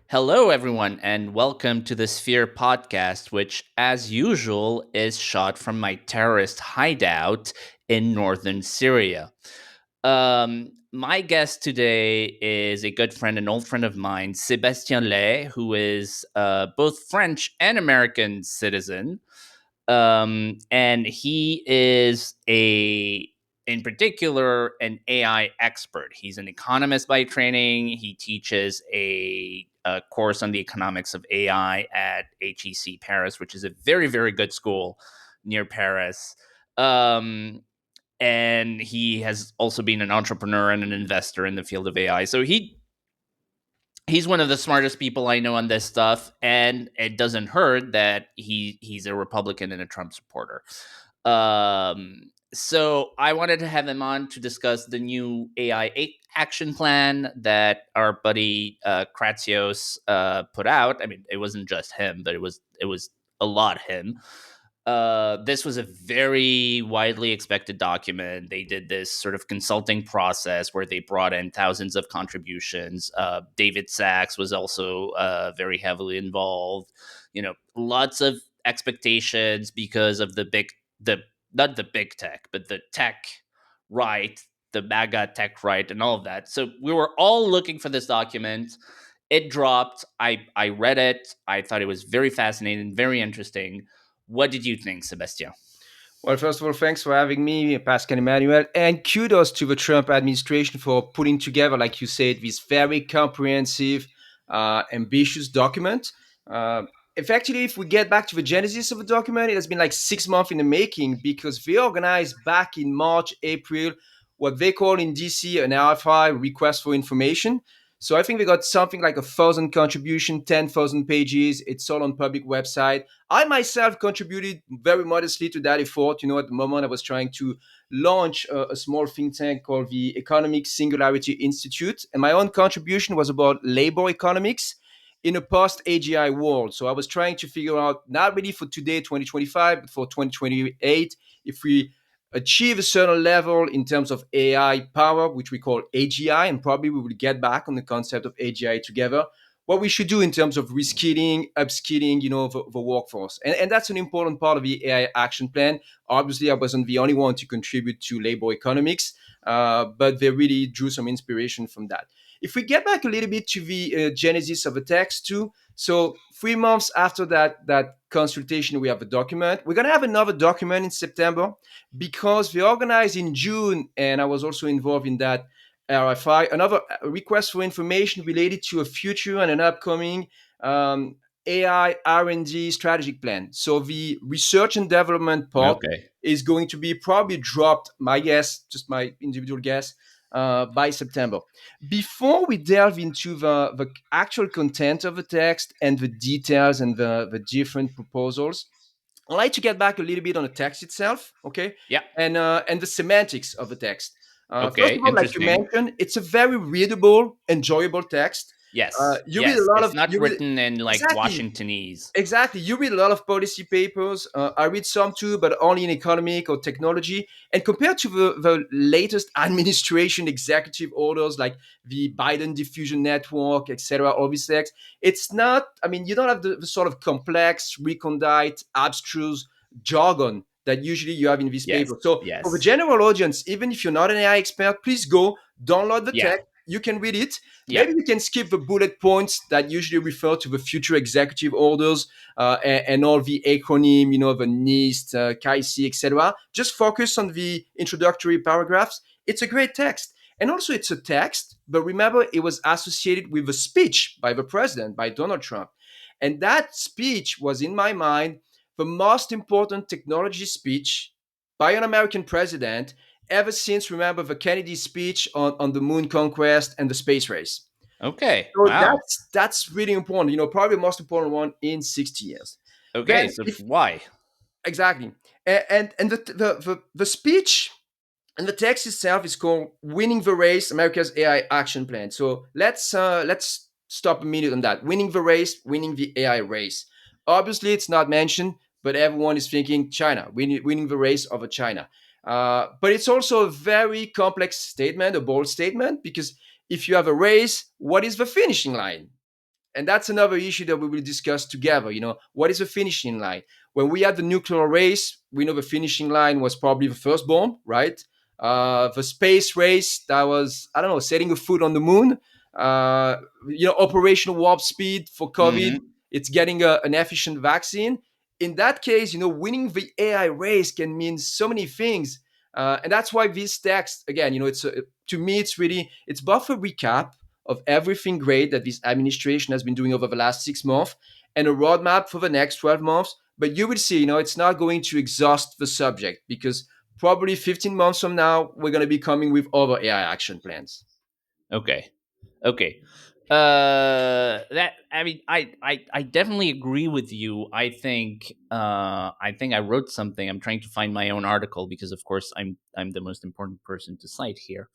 Hello, everyone, and welcome to the Sphere podcast, which, as usual, is shot from my terrorist hideout in northern Syria. My guest today is a good friend, an old friend of mine, Sebastien Laye, who is both French and American citizen. And he is in particular, an AI expert. He's an economist by training. He teaches a course on the economics of AI at HEC Paris, which is a very, very good school near Paris. Um, and he has also been an entrepreneur and an investor in the field of AI. So he's one of the smartest people I know on this stuff, and it doesn't hurt that he's a Republican and a Trump supporter. So I wanted to have him on to discuss the new action plan that our buddy Kratsios put out. I mean, it wasn't just him, but it was a lot him. This was a very widely expected document. They did this sort of consulting process where they brought in thousands of contributions. David Sachs was also very heavily involved. Lots of expectations because of the not the big tech, but the tech right, the MAGA tech right, and all of that. So we were all looking for this document. It dropped. I read it. I thought it was very fascinating, very interesting. What did you think, Sebastien? Well, first of all, thanks for having me, Pascal-Emmanuel, and kudos to the Trump administration for putting together, like you said, this very comprehensive, ambitious document. Uh, Effectively, if we get back to the genesis of the document, it has been like 6 months in the making because they organized back in March, April, what they call in DC an RFI, request for information. So I think they got something like 1,000 contribution, 10,000 pages. It's all on public website. I myself contributed very modestly to that effort. At the moment, I was trying to launch a small think tank called the Economic Singularity Institute, and my own contribution was about labor economics in a post AGI world. So I was trying to figure out, not really for today, 2025, but for 2028, if we achieve a certain level in terms of AI power, which we call AGI, and probably we will get back on the concept of AGI together, what we should do in terms of reskilling, upskilling, the workforce. And that's an important part of the AI action plan. Obviously, I wasn't the only one to contribute to labor economics, but they really drew some inspiration from that. If we get back a little bit to the genesis of the text too, so 3 months after that consultation, we have a document. We're gonna have another document in September because we organized in June, and I was also involved in that RFI, another request for information related to a future and an upcoming AI R&D strategic plan. So the research and development part Okay. is going to be probably dropped, my guess, just my individual guess, by September. Before we delve into the actual content of the text and the details and the different proposals, I'd like to get back a little bit on the text itself, okay, Yeah. and the semantics of the text. First Okay. of all, like you Interesting. mentioned, it's a very readable, enjoyable text. Yes. You read a Yes. lot It's of not you read written in like exactly. Washingtonese. Exactly. You read a lot of policy papers. I read some too, but only in economic or technology. And compared to the latest administration executive orders like the Biden diffusion network, etc., all these things, it's not, I mean, you don't have the sort of complex, recondite, abstruse jargon that usually you have in this Yes. paper. So for the Yes. general audience, even if you're not an AI expert, please go download the Yeah. text. You can read it. Yeah. Maybe we can skip the bullet points that usually refer to the future executive orders and all the acronym, the NIST, KIC, etc. Just focus on the introductory paragraphs. It's a great text. And also, it's a text, but remember, it was associated with a speech by the president, by Donald Trump. And that speech was, in my mind, the most important technology speech by an American president ever since, remember, the Kennedy speech on the moon conquest and the space race. Okay. So Wow. that's really important. Probably the most important one in 60 years. Then, Okay. So if why? exactly, and the speech and the text itself is called "Winning the Race: America's AI Action Plan." So let's stop a minute on that. Winning the race, winning the AI race. Obviously, it's not mentioned, but everyone is thinking China, winning the race over China. But it's also a very complex statement, a bold statement, because if you have a race, what is the finishing line? And that's another issue that we will discuss together. What is the finishing line? When we had the nuclear race, we know the finishing line was probably the first bomb, right? The space race, that was, I don't know, setting a foot on the moon. uh, Operational warp speed for COVID. Hmm. It's getting an efficient vaccine. In that case, winning the AI race can mean so many things. And that's why this text, again, to me, it's both a recap of everything great that this administration has been doing over the last 6 months and a roadmap for the next 12 months. But you will see, it's not going to exhaust the subject, because probably 15 months from now, we're going to be coming with other AI action plans. Okay. Okay. That I mean, I definitely agree with you. I think I wrote something. I'm trying to find my own article because, of course, I'm the most important person to cite here.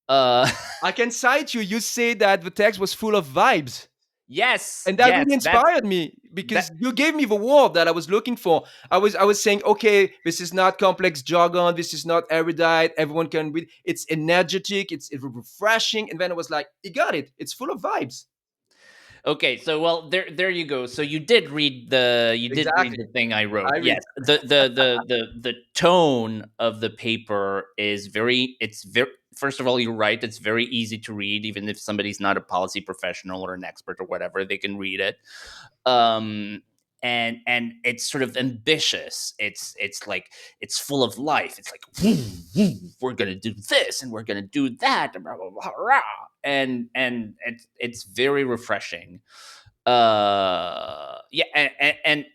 Uh, I can cite you. You say that the text was full of vibes. yes, And that yes, really that's inspired me, that. because you gave me the word that I was looking for. I was saying, okay, this is not complex jargon, this is not erudite, everyone can read. It's energetic, it's refreshing, and then I was like, you got it. It's full of vibes. Okay, so well, there you go. So you did read Exactly. the thing I wrote. I read. Yes, the tone of the paper is very. It's very. First of all, you're right. It's very easy to read, even if somebody's not a policy professional or an expert or whatever. They can read it. And it's sort of ambitious. It's like it's full of life. It's like we're gonna do this and we're gonna do that and blah blah blah, blah. And it's very refreshing. Yeah,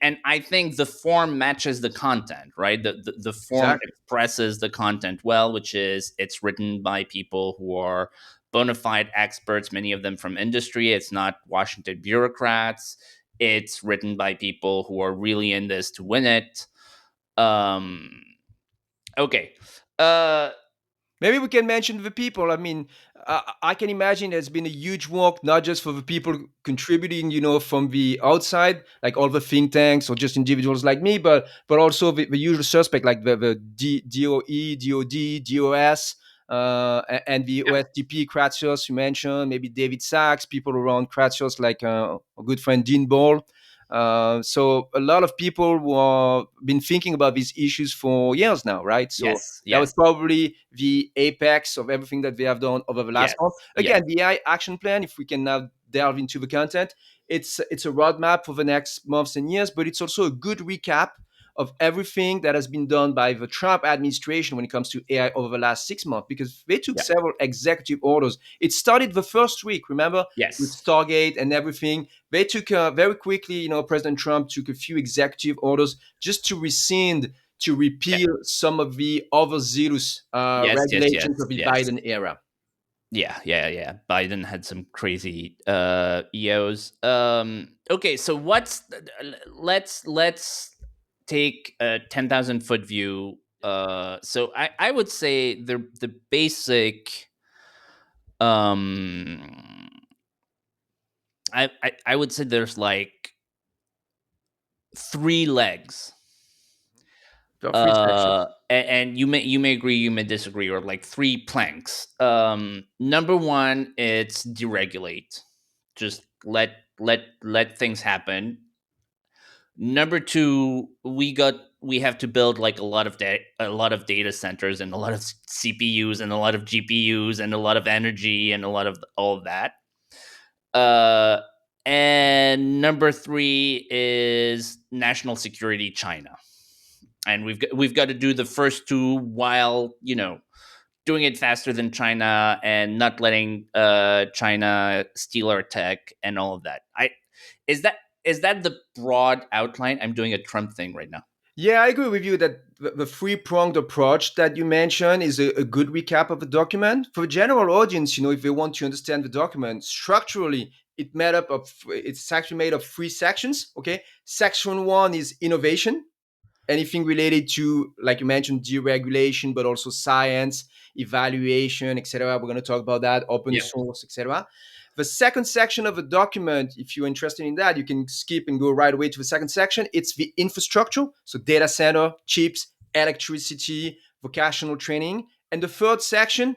and I think the form matches the content, right? The form Exactly. expresses the content well, which is it's written by people who are bona fide experts, many of them from industry. It's not Washington bureaucrats. It's written by people who are really in this to win it. um okay. uh Maybe we can mention the people. I mean, I can imagine there's been a huge work, not just for the people contributing, from the outside, like all the think tanks or just individuals like me, but also the usual suspect, like the DOE, DOD, DOS, and the yeah, OSTP, Kratsios, you mentioned, maybe David Sachs, people around Kratsios, like our good friend Dean Ball. So a lot of people who have been thinking about these issues for years now, right? So yes, that was yes, probably the apex of everything that they have done over the last yes, month. yes, Again, the AI action plan, if we can now delve into the content, it's a roadmap for the next months and years, but it's also a good recap of everything that has been done by the Trump administration when it comes to AI over the last 6 months, because they took yeah, several executive orders. It started the first week, remember, with yes, Stargate and everything. They took very quickly, President Trump took a few executive orders just to rescind, to yeah, repeal some of the overzealous yes, yes, yes, regulations of the yes. Biden era. Yeah, yeah, yeah. Biden had some crazy EOs. Okay, so let's take a 10,000 foot view. So I would say the basic um I would say there's like three legs. There are three sections. And you may agree, you may disagree, or like three planks. Number one, it's deregulate. Just let things happen. Number two, we have to build like a lot of data centers and a lot of CPUs and a lot of GPUs and a lot of energy and a lot of all of that. Uh, and number three is national security, China. And we've got to do the first two while doing it faster than China and not letting China steal our tech and all of that. I is that is that the broad outline? I'm doing a Trump thing right now. Yeah, I agree with you that the three-pronged approach that you mentioned is a good recap of the document. For the general audience, if they want to understand the document structurally, it's actually made of three sections. Okay, section one is innovation, anything related to, like you mentioned, deregulation, but also science, evaluation, etc. We're going to talk about that, open Yeah. source, etc. The second section of the document, if you're interested in that, you can skip and go right away to the second section. It's the infrastructure, so data center, chips, electricity, vocational training. And the third section,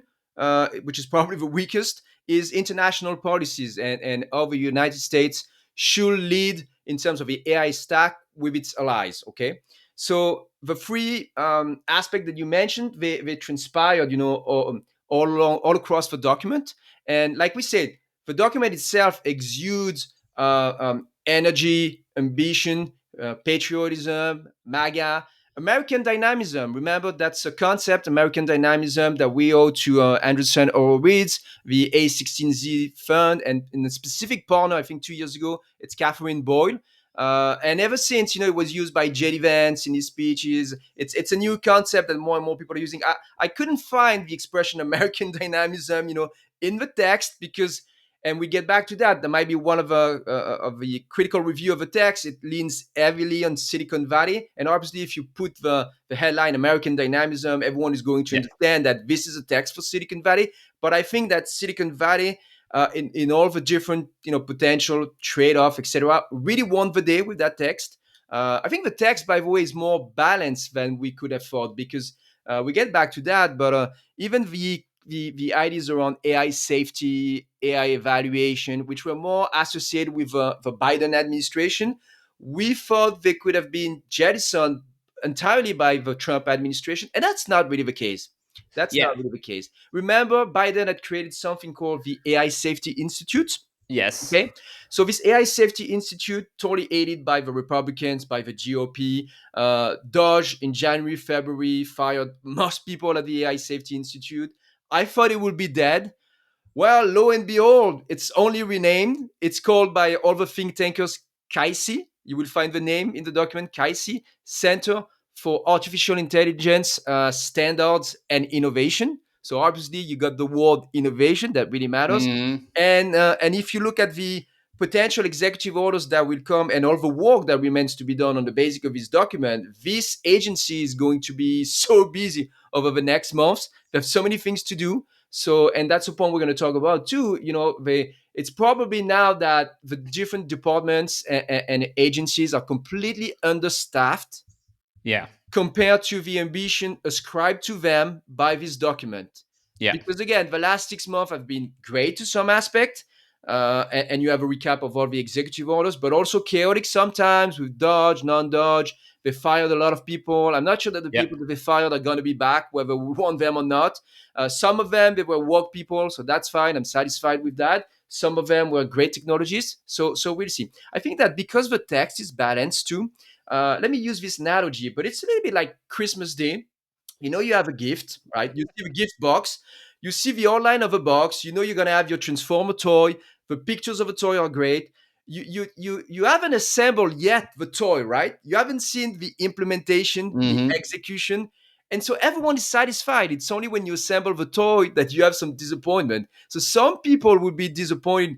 which is probably the weakest, is international policies and how the United States should lead in terms of the AI stack with its allies. Okay, so the three aspect that you mentioned, they transpired, all along, all across the document. And like we said, the document itself exudes energy, ambition, patriotism, MAGA, American dynamism. Remember, that's a concept, American dynamism, that we owe to Anderson Horowitz, the A16Z fund, and in a specific partner, I think 2 years ago, it's Catherine Boyle. And ever since, it was used by J.D. Vance in his speeches. It's a new concept that more and more people are using. I couldn't find the expression American dynamism, in the text, because, and we get back to that. There might be one of the critical review of the text. It leans heavily on Silicon Valley, and obviously, if you put the headline "American Dynamism," everyone is going to Yeah. understand that this is a text for Silicon Valley. But I think that Silicon Valley, in all the different potential trade-off, etc., really won the day with that text. I think the text, by the way, is more balanced than we could have thought, because we get back to that. But even the ideas around AI safety, AI evaluation, which were more associated with the Biden administration, we thought they could have been jettisoned entirely by the Trump administration, and that's not really the case. That's Yeah. not really the case. Remember, Biden had created something called the AI Safety Institute. Yes. Okay, so this AI Safety Institute, totally aided by the Republicans, by the GOP, Doge in January, February fired most people at the AI Safety Institute. I thought it would be dead. Well, lo and behold, it's only renamed. It's called by all the think tankers CAISI. You will find the name in the document, CAISI, Center for Artificial Intelligence Standards and Innovation. So obviously, you got the word innovation that really matters. Hmm. And if you look at the potential executive orders that will come and all the work that remains to be done on the basis of this document, this agency is going to be so busy over the next months. They have so many things to do. So, and that's the point we're going to talk about too. It's probably now that the different departments and agencies are completely understaffed Yeah. compared to the ambition ascribed to them by this document. Yeah. Because again, the last 6 months have been great to some aspect, and you have a recap of all the executive orders, but also chaotic sometimes with Dodge, non-Dodge. They fired a lot of people. I'm not sure that the Yeah. people that they fired are going to be back, whether we want them or not. Some of them, they were work people, so that's fine. I'm satisfied with that. Some of them were great technologies, so we'll see. I think that because the text is balanced too, let me use this analogy, but it's a little bit like Christmas Day. You have a gift, right? You see the gift box, you see the outline of a box, you're gonna have your transformer toy. The pictures of the toy are great. You haven't assembled yet the toy, right? You haven't seen the implementation, the Hmm. execution. And so everyone is satisfied. It's only when you assemble the toy that you have some disappointment. So some people would be disappointed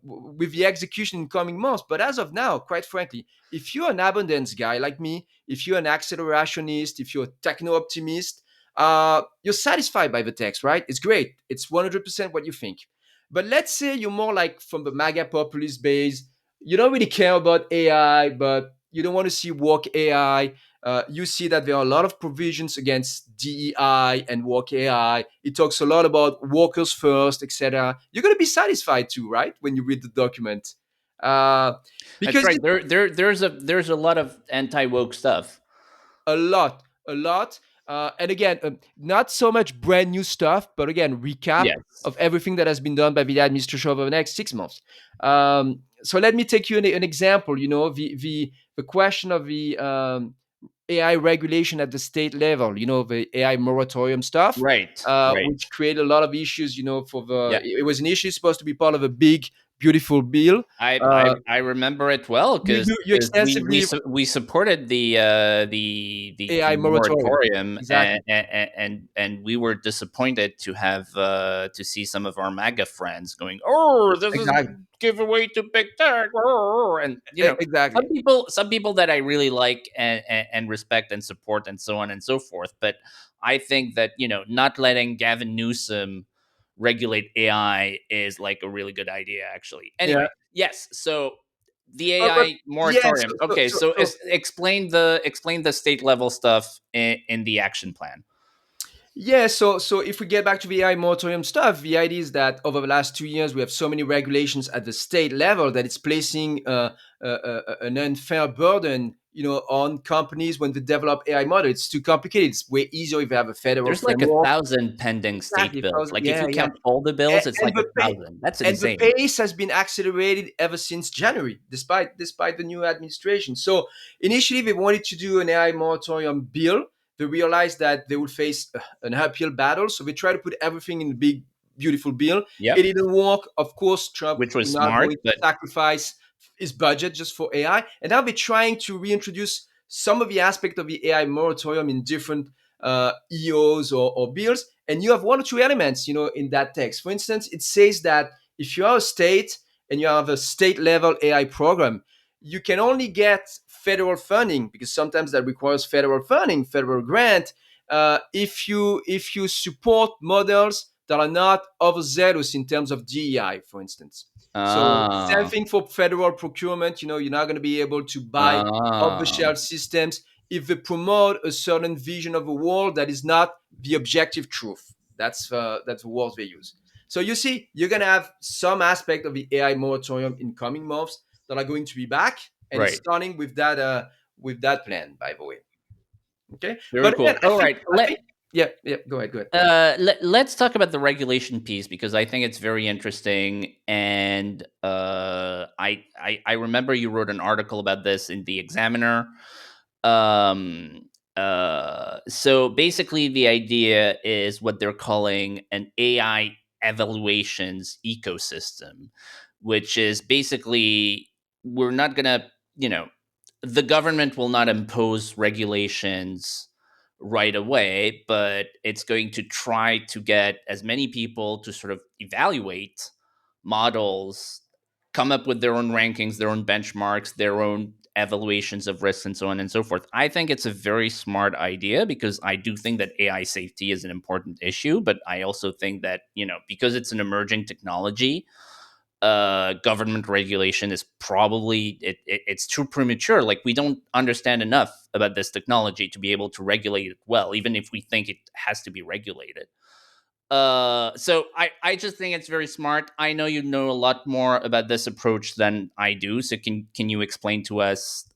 with the execution in coming months. But as of now, quite frankly, if you're an abundance guy like me, if you're an accelerationist, if you're a techno optimist, you're satisfied by the text, right? It's great. It's 100% what you think. But let's say you're more like from the MAGA populist base. You don't really care about AI, but you don't want to see woke AI. You see that there are a lot of provisions against DEI and woke AI. It talks a lot about workers first, etc. You're going to be satisfied too, right? When you read the document. Uh, That's because right. There's a lot of anti woke stuff. a lot. And again, not so much brand new stuff, but again, recap Yes. of everything that has been done by the administration over the next 6 months. So let me take you an example. The question of the AI regulation at the state level. The AI moratorium stuff, Right. Right. which created a lot of issues. For the Yeah. it was initially supposed to be part of a big, beautiful bill. I I, Uh, I remember it well you because you you extensively we supported the AI moratorium, moratorium, exactly. and we were disappointed to have to see some of our MAGA friends going, oh, this is Exactly. giveaway to big tech, oh, and Exactly. some people that I really like and respect and support and so on and so forth, but I think that not letting Gavin Newsom regulate AI is like a really good idea, actually. Yeah. Anyway, yes. So the But AI yeah. moratorium. Okay, so explain the state level stuff in the action plan. Yeah, so if we get back to the AI moratorium stuff, the idea is that over the last 2 years, we have so many regulations at the state level that it's placing an unfair burden, on companies when they develop AI models. It's too complicated. It's way easier if they have a federal There's like a framework. thousand pending state Exactly, bills. Like if yeah, you yeah. count all the And, bills, it's and like a the pa- thousand. That's and the insane. pace has been accelerated ever since January, despite the new administration. So initially, they wanted to do an AI moratorium bill. They realized that they would face an uphill battle, so they tried to put everything in a big, beautiful bill. It Yep, didn't work. Of course, Trump which was was not smart, going to but sacrifice his budget just for AI, and now they're trying to reintroduce some of the aspect of the AI moratorium in different EOs or bills. And you have one or two elements, in that text. For instance, it says that if you are a state and you have a state level AI program, you can only get federal funding because sometimes that requires federal funding, federal grant, if you support models that are not overzealous in terms of DEI, for instance. So same ah, thing for federal procurement. You're not going to be able to buy ah, off-the-shelf systems if they promote a certain vision of a world that is not the objective truth. That's the words they use. So you see, you're gonna have some aspect of the AI moratorium in coming months that are going to be back, and it's right. starting with that plan, by the way. Okay, Very but again, cool. All right, I think, yeah, yeah. Go ahead, go ahead. let's talk about the regulation piece because I think it's very interesting. And I remember you wrote an article about this in the Examiner. Um, so basically, the idea is what they're calling an AI evaluations ecosystem, which is basically we're not gonna, you know, the government will not impose regulations right away, but it's going to try to get as many people to sort of evaluate models, come up with their own rankings, their own benchmarks, their own evaluations of risks, and so on and so forth. I think it's a very smart idea because I do think that AI safety is an important issue, but I also think that, because it's an emerging technology, government regulation is probably it's too premature. Like we don't understand enough about this technology to be able to regulate it well, even if we think it has to be regulated. So I just think it's very smart. I know you know a lot more about this approach than I do. So can you explain to us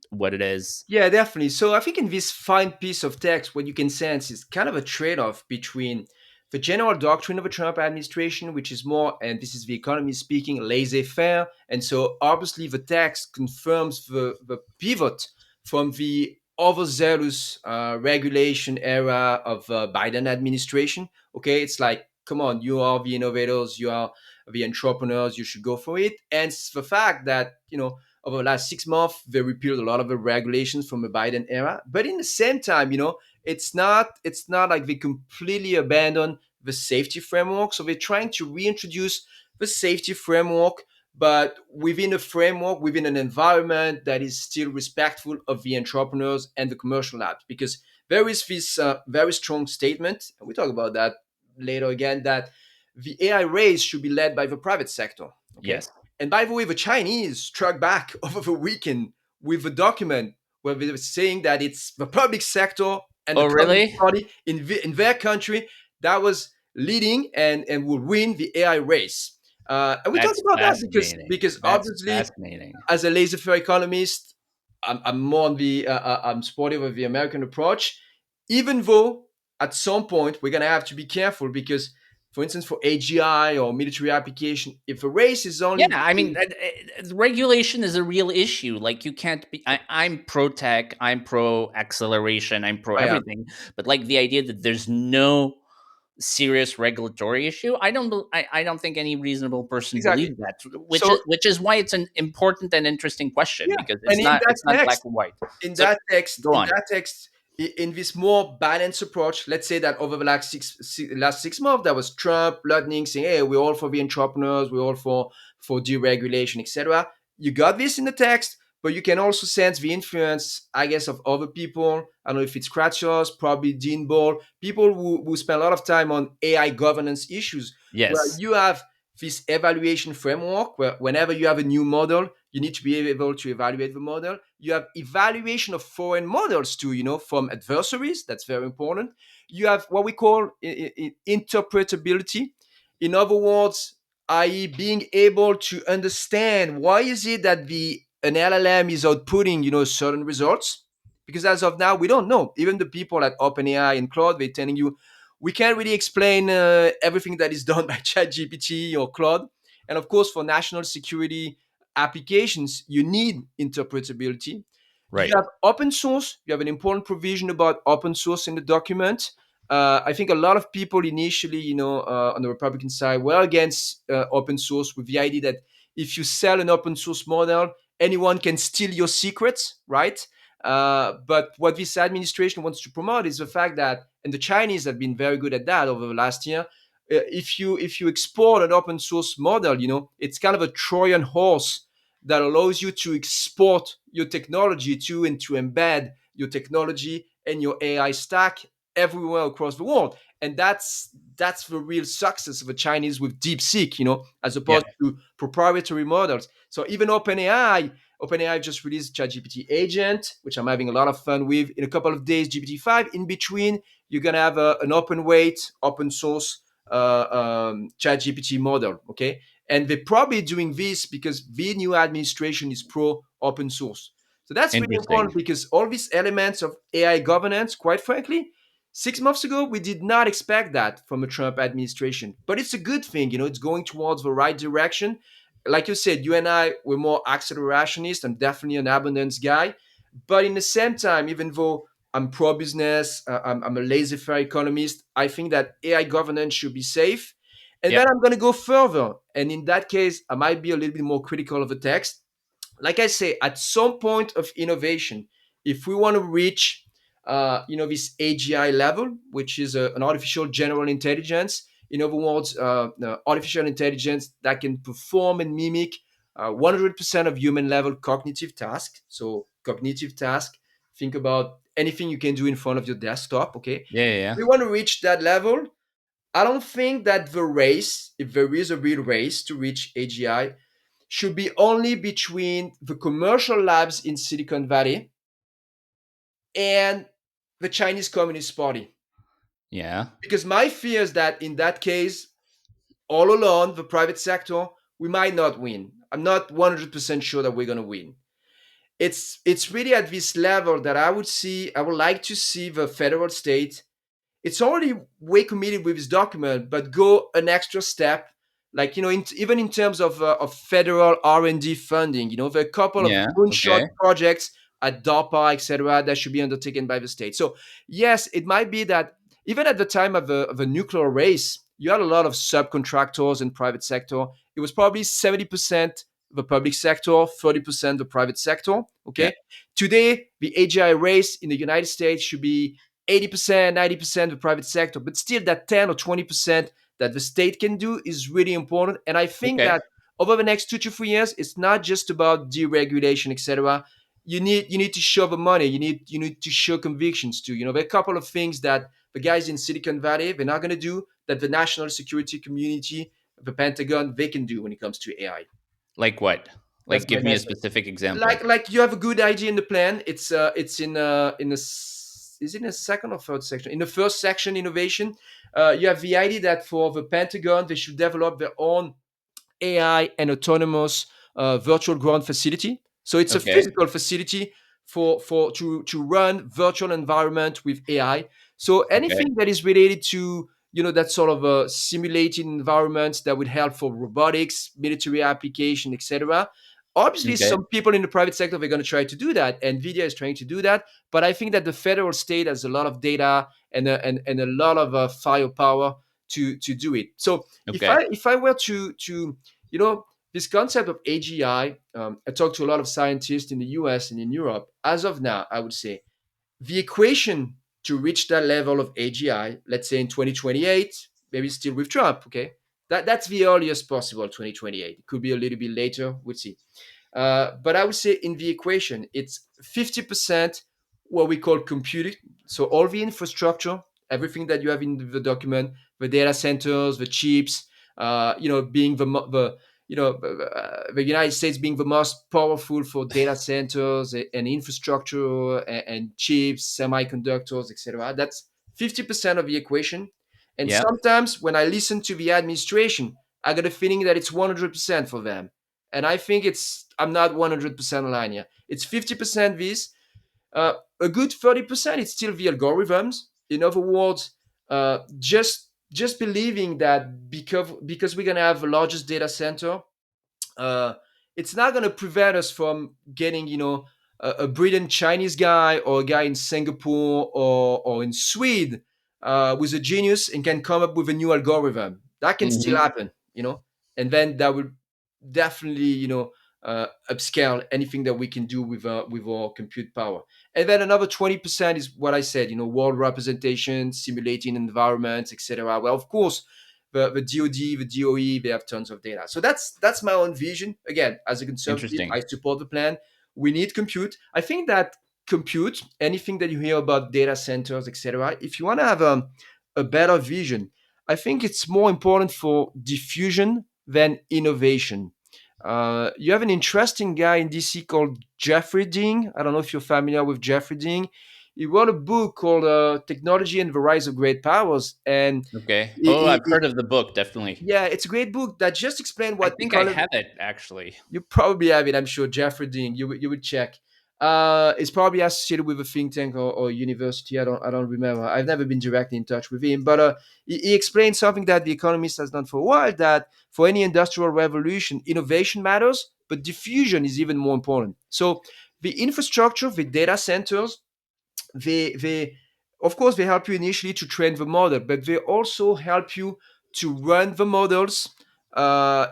what it is? Yeah, definitely. So I think in this fine piece of text, what you can sense is kind of a trade-off between the general doctrine of the Trump administration, which is more, and this is the economy speaking, laissez-faire. And so obviously the text confirms the pivot from the overzealous regulation era of Biden administration. Okay, it's like, come on, you are the innovators, you are the entrepreneurs, you should go for it. And it's the fact that, over the last 6 months, they repealed a lot of the regulations from the Biden era. But in the same time, it's not like they completely abandon the safety framework. So they're trying to reintroduce the safety framework, but within a framework, within an environment that is still respectful of the entrepreneurs and the commercial labs. Because there is this very strong statement, and we talk about that later again, that the AI race should be led by the private sector. Okay, Yes. and by the way, the Chinese struck back over the weekend with a document where they were saying that it's the public sector and the Oh, Communist really? Party in their country that was leading and will win the AI race. And we talked That's about that because fascinating. because That's obviously, fascinating. as a laissez-faire economist, I'm more on I'm supportive of the American approach, even though at some point we're gonna have to be careful because, for instance, for AGI or military application, if a race is Yeah, only I mean, between. regulation is a real issue. Like, you can't be. I'm pro tech, I'm pro acceleration, I'm pro I am everything. But like the idea that there's no serious regulatory issue, I don't think any reasonable person exactly. believes that. So Which is why it's an important and interesting question yeah, because and it's not black and white. in So that text, go in on. that text, in this more balanced approach, let's say that over the last 6 months, there was Trump lightning saying, "Hey, we're all for the entrepreneurs, we're all for deregulation, etc." You got this in the text, but you can also sense the influence, I guess, of other people. I don't know if it's Kratsos, probably Dean Ball, people who spend a lot of time on AI governance issues, where Yes. you have this evaluation framework where whenever you have a new model, you need to be able to evaluate the model. You have evaluation of foreign models too, from adversaries. That's very important. You have what we call interpretability. In other words, i.e., being able to understand why is it that the an LLM is outputting, certain results. Because as of now, we don't know. Even the people at OpenAI and Claude, they're telling you we can't really explain everything that is done by ChatGPT or Claude. And of course, for national security applications, you need interpretability. You Right. have open source. You have an important provision about open source in the document. I think a lot of people initially, on the Republican side, were against open source with the idea that if you sell an open source model, anyone can steal your secrets, right? But what this administration wants to promote is the fact that, and the Chinese have been very good at that over the last year. If you export an open source model, it's kind of a Trojan horse that allows you to export your technology to and to embed your technology and your AI stack everywhere across the world. And that's the real success of the Chinese with DeepSeek, as Yeah. opposed to proprietary models. So even OpenAI just released ChatGPT Agent, which I'm having a lot of fun with. In a couple of days, GPT-5. In between, you're gonna have an open weight, open source ChatGPT model. Okay, and they're probably doing this because the new administration is pro open source. So that's really Interesting. important because all these elements of AI governance, quite frankly, 6 months ago, we did not expect that from a Trump administration. But it's a good thing, it's going towards the right direction. Like you said, you and I were more accelerationist. I'm definitely an abundance guy. But in the same time, even though I'm pro business, I'm a laissez faire economist, I think that AI governance should be safe. And then Yep. I'm going to go further. And in that case, I might be a little bit more critical of the text. Like I say, at some point of innovation, if we want to reach, this AGI level, which is an artificial general intelligence, in other words, artificial intelligence that can perform and mimic 100% of human level cognitive task. So cognitive task, think about anything you can do in front of your desktop. Okay, Yeah. Yeah. if Yeah. we want to reach that level, I don't think that the race, if there is a real race to reach AGI, should be only between the commercial labs in Silicon Valley and the Chinese Communist Party. Yeah. Because my fear is that in that case, all alone, the private sector, we might not win. I'm not 100% sure that we're going to win. It's really at this level that I would like to see the federal state. It's already way committed with this document, but go an extra step. Like, even in terms of federal R&D funding, there are a couple of Yeah. moonshot Okay. projects at DARPA, etc., that should be undertaken by the state. So yes, it might be that even at the time of a nuclear race, you had a lot of subcontractors in private sector. It was probably 70% the public sector, 30% the private sector. Yeah. Okay. Today, the AGI race in the United States should be 80%, 90% of the private sector, but still that 10 or 20% that the state can do is really important. And I think Okay. that over the next 2 to 3 years, it's not just about deregulation, etc. You need to show the money. You need to show convictions too. There are a couple of things that the guys in Silicon Valley they're not going to do that the national security community, the Pentagon, they can do when it comes to AI. Like what? That's Like, my give me a message. specific example. Like you have a good idea in the plan. It's in the is it in the second or third section? In the first section, innovation, you have the idea that for the Pentagon, they should develop their own AI and autonomous virtual ground facility. So it's a Okay. physical facility to run virtual environment with AI. So Okay. anything that is related to that sort of a simulated environment that would help for robotics, military application, etc. Obviously, Okay. some people in the private sector are going to try to do that. Nvidia is trying to do that, but I think that the federal state has a lot of data and a lot of firepower to do it. So Okay. if I were to you know, this concept of AGI, I talked to a lot of scientists in the US and in Europe. As of now, I would say the equation to reach that level of AGI, let's say in 2028, maybe still with Trump, okay? That's the earliest possible, 2028. It could be a little bit later, we'll see. But I would say in the equation, it's 50% what we call computing. So all the infrastructure, everything that you have in the document, the data centers, the chips, Being the United States being the most powerful for data centers and infrastructure and chips, semiconductors, etc. That's 50% of the equation. And Yeah. sometimes when I listen to the administration, I got a feeling that it's 100% for them. And I think I'm not 100% aligned here. It's 50% this, a good 30% is still the algorithms. In other words, just believing that because we're gonna have the largest data center, uh, it's not going to prevent us from getting, a brilliant Chinese guy or a guy in Singapore or in Sweden with a genius and can come up with a new algorithm. That can still Hmm. happen. And then that would definitely, upscale anything that we can do with our compute power. And then another 20% is what I said, world representation, simulating environments, etc. Well, of course, the DoD, the DOE, they have tons of data. So that's my own vision. Again, as a conservative, Interesting. I support the plan. We need compute. I think that compute, anything that you hear about data centers, etc., if you want to have a better vision, I think it's more important for diffusion than innovation. You have an interesting guy in DC called Jeffrey Ding. I don't know if you're familiar with Jeffrey Ding. He wrote a book called Technology and the Rise of Great Powers. And Okay. Oh, he, I've he, heard of the book, definitely. yeah, it's a great book that just explains I what think I economy. have it actually. You probably have it, I'm sure. Jeffrey Dean, you would check. It's probably associated with a think tank or university. I don't remember. I've never been directly in touch with him, but he explained something that the Economist has done for a while. That for any industrial revolution, innovation matters, but diffusion is even more important. So the infrastructure, the data centers, they of course they help you initially to train the model, but they also help you to run the models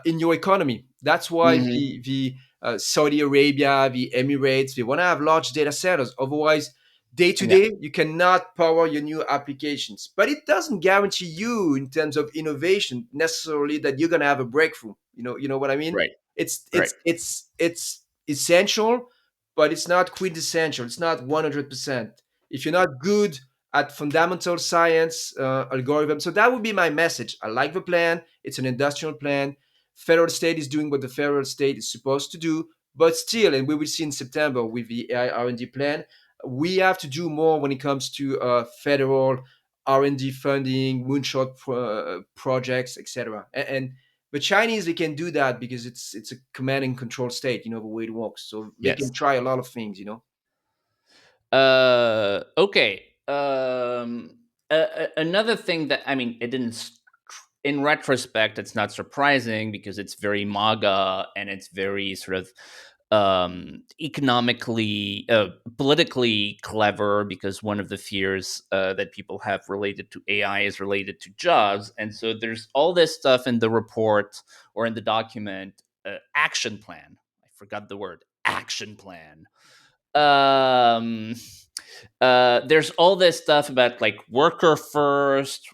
in your economy. That's why Hmm. the Saudi Arabia, the Emirates, they want to have large data centers. Otherwise, day to Yeah. day, you cannot power your new applications. But it doesn't guarantee you, in terms of innovation, necessarily that you're going to have a breakthrough. You know what I mean? Right. It's Right. it's it's it's essential, but it's not quintessential. It's not 100%. If you're not good at fundamental science algorithm. So that would be my message. I like the plan. It's an industrial plan. Federal state is doing what the federal state is supposed to do, but still, and we will see in September with the AI R&D plan, we have to do more when it comes to federal R&D funding, moonshot projects, etc. And the Chinese, they can do that because it's a command and control state, the way it works. So they can Yes. try a lot of things. Okay. Another thing that I mean, it didn't. In retrospect, it's not surprising because it's very MAGA and it's very sort of economically, politically clever. Because one of the fears that people have related to AI is related to jobs, and so there's all this stuff in the report or in the document, action plan. I forgot the word action plan. um there's all this stuff about like worker first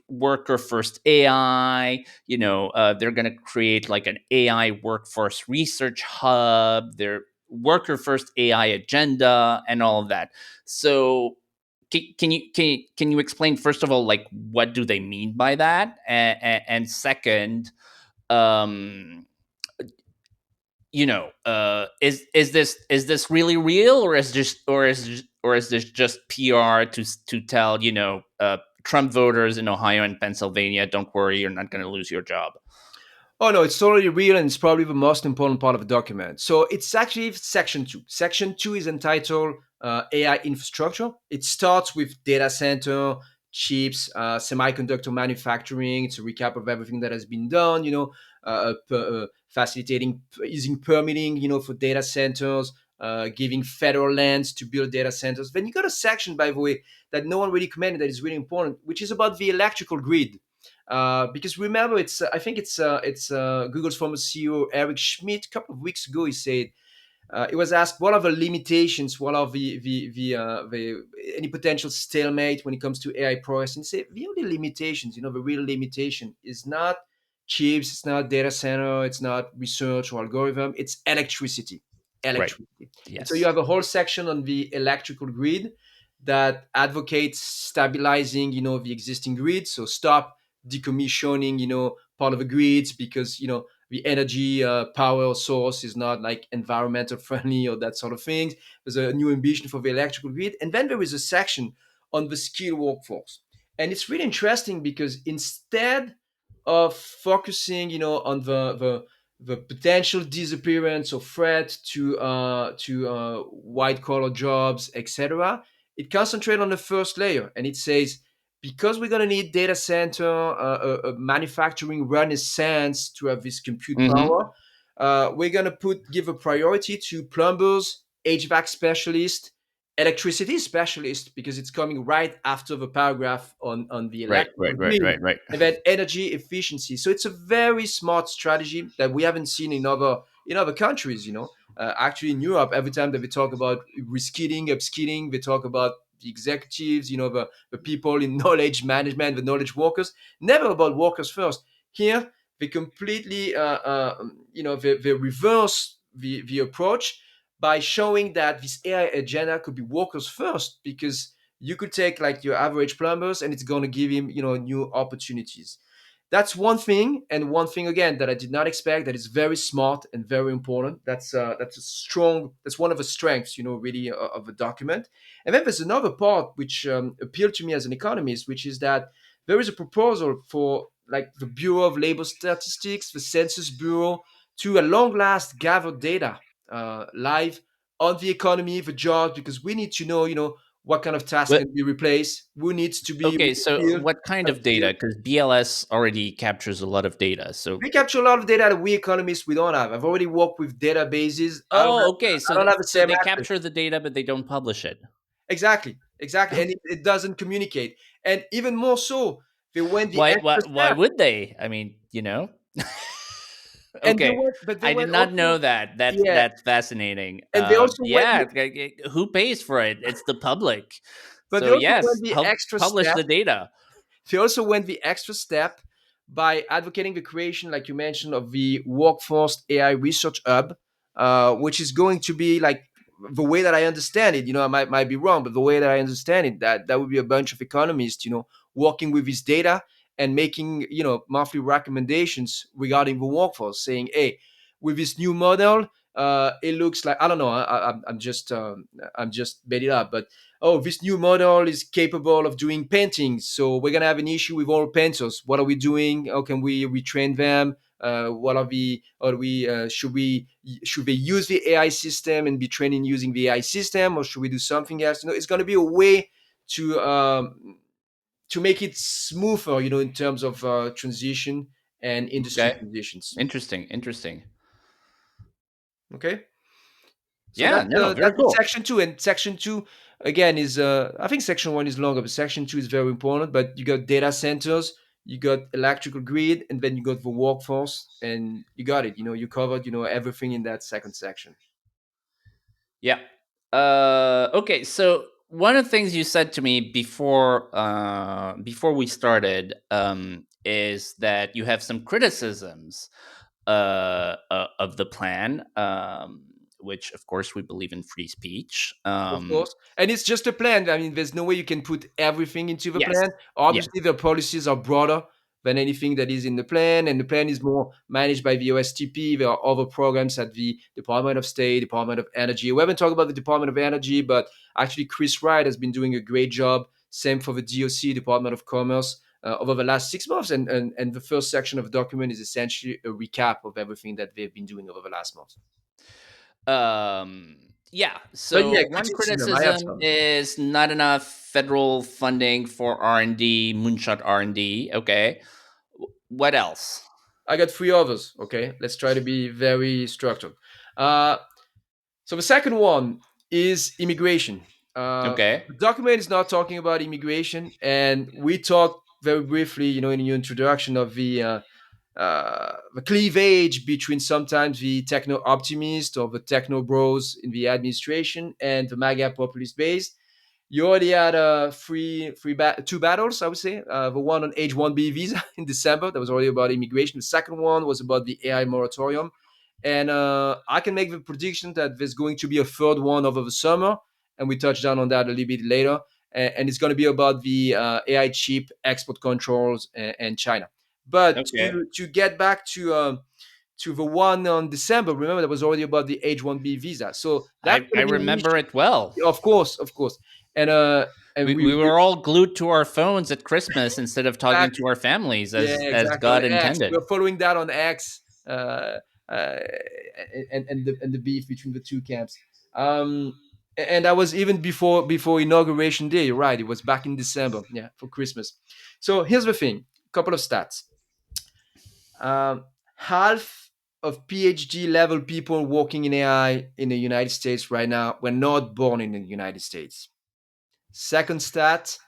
AI. They're going to create like an AI workforce research hub, their worker first AI agenda, and all of that. So can you explain, first of all, like what do they mean by that, and second, um is this really real, or is this just PR to tell Trump voters in Ohio and Pennsylvania, don't worry, you're not going to lose your job? Oh no, it's totally real, and it's probably the most important part of the document. So it's actually section two. Section two is entitled AI infrastructure. It starts with data center, chips, semiconductor manufacturing. It's a recap of everything that has been done. Facilitating using permitting. For data centers. Giving federal lands to build data centers. Then you got a section, by the way, that no one really commented, that is really important, which is about the electrical grid. Because remember, I think it's Google's former CEO Eric Schmidt. A couple of weeks ago, he said he was asked what are the limitations, what are the any potential stalemate when it comes to AI progress, and he said the only limitations, the real limitation is not chips, it's not data center, it's not research or algorithm, it's electricity. Right. Electricity. And so you Yes. have a whole section on the electrical grid that advocates stabilizing, the existing grid. So stop decommissioning, part of the grids because the energy power source is not like environmental friendly or that sort of things. There's a new ambition for the electrical grid, and then there is a section on the skilled workforce, and it's really interesting because instead of focusing, on the potential disappearance or threat to white collar jobs, etc., it concentrates on the first layer, and it says because we're going to need data center manufacturing renaissance to have this compute Mm-hmm. power, we're going to give a priority to plumbers, HVAC specialists, electricity specialists, because it's coming right after the paragraph on the Right, electrical right, right, grid, right, right. and then energy efficiency. So it's a very smart strategy that we haven't seen in other countries. Actually, in Europe, every time that we talk about reskilling, upskilling, they talk about the executives, the people in knowledge management, the knowledge workers, never about workers first. Here, they completely, they reverse the approach by showing that this AI agenda could be workers first, because you could take like your average plumbers and it's going to give him new opportunities. That's one thing, and one thing again that I did not expect, that is very smart and very important. That's one of the strengths, really, of a document. And then there's another part which appealed to me as an economist, which is that there is a proposal for like the Bureau of Labor Statistics, the Census Bureau, to at long last gather data live on the economy, the jobs, because we need to know, what kind of task What? can be replaced, who needs to be Okay, so reskilled, what kind of data? upskilled. Because BLS already captures a lot of data. So, We capture a lot of data that we economists we don't have. I've already worked with databases. I don't have oh, okay. I don't have the So same they access. capture the data, but they don't publish it. Exactly, exactly, and it doesn't communicate. And even more so, they went the Why? extra Why step, would they? I mean, you know. and Okay, they I did went not know also, that. yeah, That's fascinating. and they also went, Yeah, who pays for it? It's the public. but they So also went yes, the help extra publish step. the data. They also went the extra step by advocating the creation, like you mentioned, of the Workforce AI Research Hub, which is going to be like, the way that I understand it. I might be wrong, but the way that I understand it, that would be a bunch of economists, working with this data and making monthly recommendations regarding the workforce, saying, hey, with this new model, it looks like, I don't know, I'm just made it up, but oh, this new model is capable of doing paintings, so we're gonna have an issue with all painters. What are we doing? How can we retrain them? What are the or we should they use the AI system and be training using the AI system, or should we do something else? It's going to be a way to make it smoother, in terms of transition and industry Okay, transitions. interesting, interesting. Okay. So Yeah, no, very that's the cool. section two, and section two again is, I think section one is longer, but section two is very important. But you got data centers, you got electrical grid, and then you got the workforce, and you got it. You covered everything in that second section. Yeah. Okay. So one of the things you said to me before we started is that you have some criticisms of the plan, which of course we believe in free speech. Of course. And it's just a plan. I mean, there's no way you can put everything into the Yes. plan. Yeah. Obviously, the policies are broader than anything that is in the plan, and the plan is more managed by the OSTP. There are other programs at the Department of State, Department of Energy. We haven't talked about the Department of Energy, but actually, Chris Wright has been doing a great job. Same for the DOC, Department of Commerce, over the last 6 months. And the first section of the document is essentially a recap of everything that they've been doing over the last month. Um, yeah. But So yeah, one criticism, I have criticism some. is not enough federal funding for R&D, moonshot R&D. Okay. What else? I got three others. Okay, let's try to be very structured. Uh, so the second one is immigration. Okay. The document is not talking about immigration, and we talked very briefly, in your introduction, of the cleavage between sometimes the techno optimist or the techno bros in the administration and the MAGA populist base. You already had two battles, I would say. The one on H-1B visa in December, that was already about immigration. The second one was about the AI moratorium. And I can make the prediction that there's going to be a third one over the summer. And we touched down on that a little bit later. And it's going to be about the AI chip export controls and China. But Okay. to get back to the one on December, remember that was already about the H-1B visa. So that's I going to be an remember issue. it well. Of course, of course. And We we were all glued to our phones at Christmas instead of talking to exactly, our families yeah, as exactly, on God X. intended. We're following that on X, and the beef between the two camps. And that was even before inauguration day. You're right. It was back in December, yeah, for Christmas. So here's the thing: couple of stats. Half of PhD level people working in AI in the United States right now were not born in the United States. Second stat: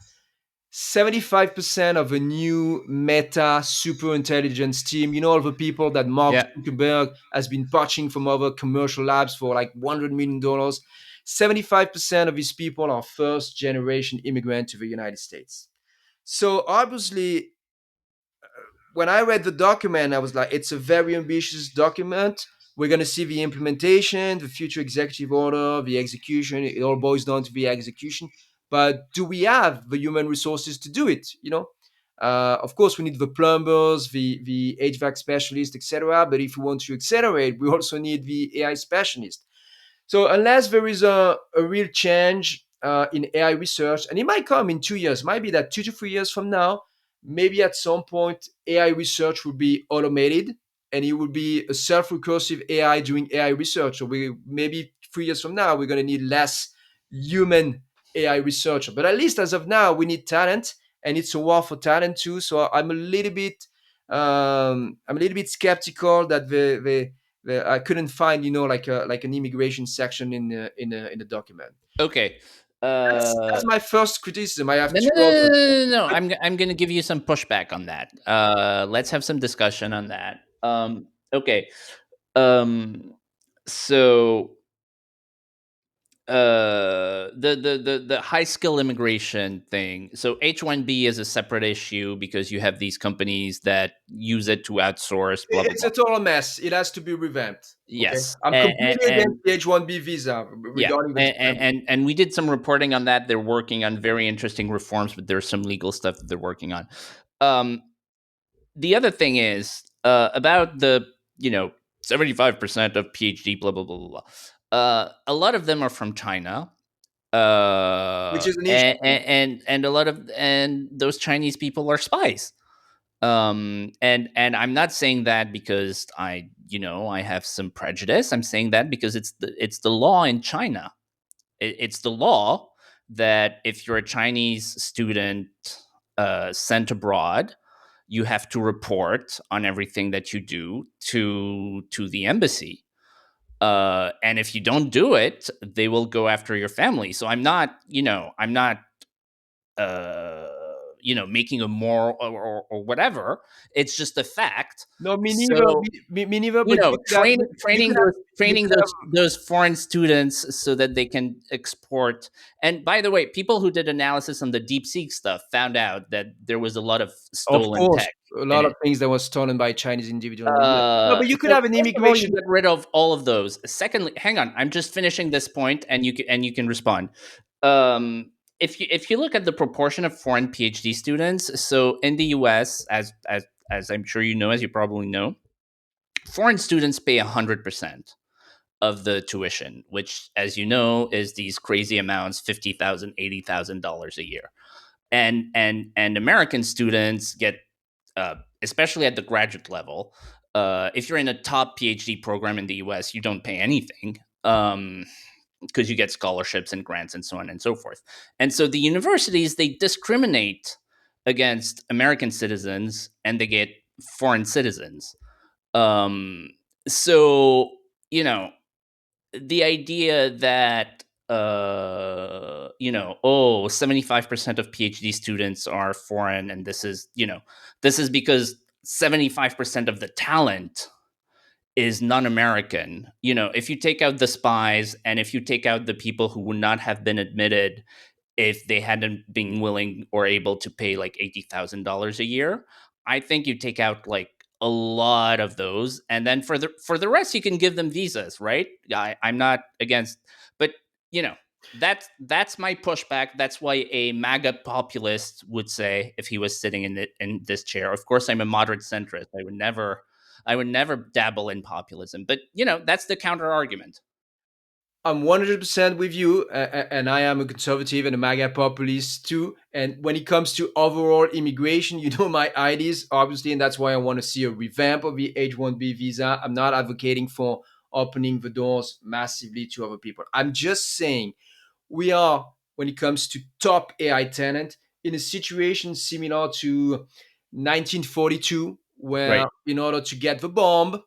75% of the new Meta super intelligence team, all the people that Mark Yeah. Zuckerberg has been poaching from other commercial labs for like $100 million, 75% of these people are first generation immigrant to the United States. So obviously, when I read the document, I was like, it's a very ambitious document. We're going to see the implementation, the future executive order, the execution. It all boils down to the execution. But do we have the human resources to do it? Of course, we need the plumbers, the HVAC specialists, etc. But if we want to accelerate, we also need the AI specialists. So unless there is a real change in AI research, and it might come in 2 years, might be that 2 to 3 years from now, maybe at some point AI research will be automated and it will be a self-recursive AI doing AI research. So we maybe 3 years from now we're going to need less human AI researcher. But at least as of now, we need talent, and it's a war for talent too. So I'm a little bit skeptical that I couldn't find, like an immigration section in the document. Okay. That's my first criticism. I have No, no, two no, no, others. no, no, no. I'm going to give you some pushback on that. Let's have some discussion on that. Okay. Um, so the high skill immigration thing. So H1B is a separate issue because you have these companies that use it to outsource. Blah blah It's blah. a total mess. It has to be revamped. Okay, Yes, I'm completely and against the H-1B visa yeah, regarding the December. and we did some reporting on that. They're working on very interesting reforms, but there's some legal stuff that they're working on. Um, the other thing is about the 75% of PhD blah blah blah blah blah. A lot of them are from China, Which is an issue. and a lot of and those Chinese people are spies. And I'm not saying that because I have some prejudice. I'm saying that because it's the law in China. It's the law that if you're a Chinese student sent abroad, you have to report on everything that you do to the embassy. And if you don't do it, they will go after your family. So I'm not uh, making a moral or whatever. It's just a fact. No, me neither. So Me neither. But you could have train, you training could have those you training could have those foreign students so that they can export. And by the way, people who did analysis on the deep seek stuff found out that there was a lot of Of stolen course, tech a in lot of it. things that was stolen by Chinese individual in the US. No, but you could So have an first of all, you immigration. get rid of all of those. Secondly, hang on, I'm just finishing this point, and you can respond. Um, if you look at the proportion of foreign PhD students, so in the U.S., as I'm sure you know, as you probably know, foreign students pay 100% of the tuition, which, as you know, is these crazy amounts, $50,000, $80,000 a year. And American students get, especially at the graduate level, if you're in a top PhD program in the US, you don't pay anything. Because you get scholarships and grants and so on and so forth. And so the universities, they discriminate against American citizens and they get foreign citizens. Um, so, you know, the idea that 75% of PhD students are foreign, and this is because 75% of the talent is non-American. If you take out the spies and if you take out the people who would not have been admitted if they hadn't been willing or able to pay like $80,000 a year, I think you take out like a lot of those, and then for the rest, you can give them visas, right? I'm not against, but you know, That's my pushback. That's why a MAGA populist would say if he was sitting in this chair. Of course, I'm a moderate centrist. I would never dabble in populism. But that's the counter argument. I'm 100% with you, and I am a conservative and a MAGA populist too. And when it comes to overall immigration, you know my ideas, obviously, and that's why I want to see a revamp of the H-1B visa. I'm not advocating for opening the doors massively to other people. I'm just saying we are, when it comes to top AI talent, in a situation similar to 1942, where Right. in order to get the bomb,